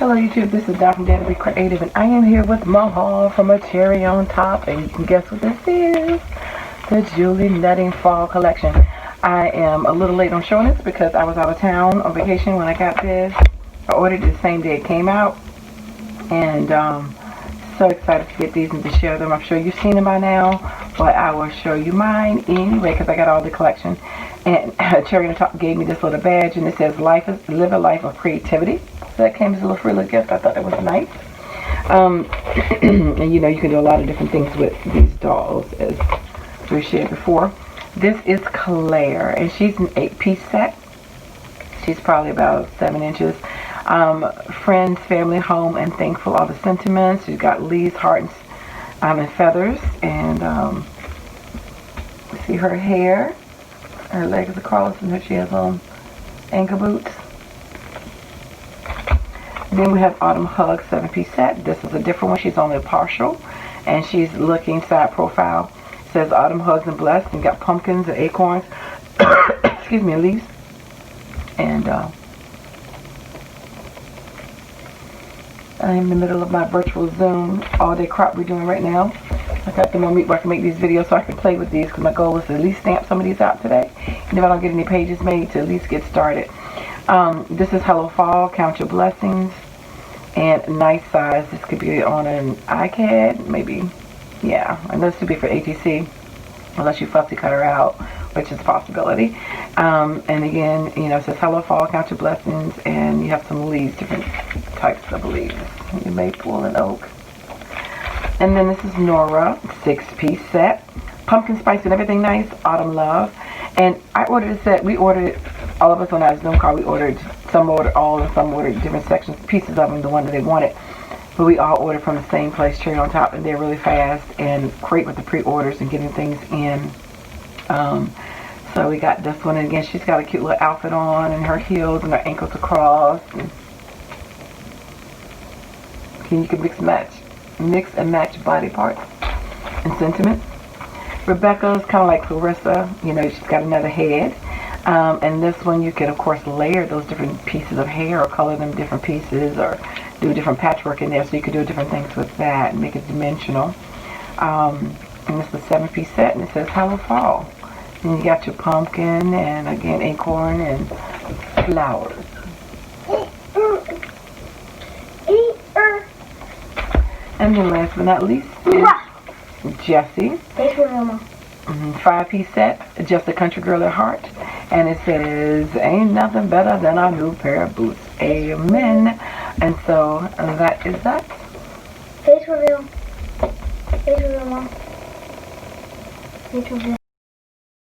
Hello YouTube, this is Dot from DaretoBeCreative, and I am here with my haul from a cherry on top, and you can guess what this is. The Julie Nutting Fall Collection. I am a little late on showing this because I was out of town on vacation when I got this. I ordered it the same day it came out, and so excited to get these and to share them. I'm sure you've seen them by now, but I will show you mine anyway because I got all the collection. And Cherry on top gave me this little badge, and it says live a life of creativity. So that came as a little free little gift. I thought that was nice. And you know, you can do a lot of different things with these dolls, as we shared before. This is Claire, and she's an 8-piece set. She's probably about 7 inches. Friends, family, home, and thankful, all the sentiments. She's got leaves, hearts, and feathers. And see her hair. Her legs are crossed, and she has on ankle boots. Then we have Autumn Hug 7-piece set. This is a different one. She's only a partial, and she's looking side profile. It says Autumn Hugs and Blessed, and got pumpkins and acorns. Excuse me, leaves. And I'm in the middle of my virtual Zoom all-day crop we're doing right now. I got the more meat where I can make these videos so I can play with these, because my goal is to at least stamp some of these out today. And if I don't get any pages made, to at least get started. This is Hello Fall, Count Your Blessings, and nice size. This could be on an iCad, maybe. Yeah, and this would be for ATC, unless you fussy cut her out, which is a possibility. And again, you know, it says Hello Fall, Count Your Blessings, and you have some leaves, different types of leaves. Maple and oak. And then this is Nora, 6-piece set. Pumpkin spice and everything nice. Autumn Love. And I ordered a set. We ordered it, all of us on our Zoom call, we ordered, some ordered all and some ordered different sections, pieces of them, the one that they wanted. But we all ordered from the same place, Cherry on Top, and they're really fast and great with the pre-orders and getting things in. So we got this one, and again, she's got a cute little outfit on, and her heels and her ankles are crossed. And you can mix and match body parts and sentiment. Rebecca's kind of like Clarissa, you know, she's got another head. And this one you can of course layer those different pieces of hair or color them different pieces or do different patchwork in there, so you can do different things with that and make it dimensional. And this is a 7-piece set, and it says Hello Fall. And you got your pumpkin and again acorn and flowers. And then last but not least is Jessie. 5-piece set, Just a Country Girl at Heart. And it says, ain't nothing better than a new pair of boots. Amen. And so that is that. Face reveal. Face reveal, Mom. Face reveal.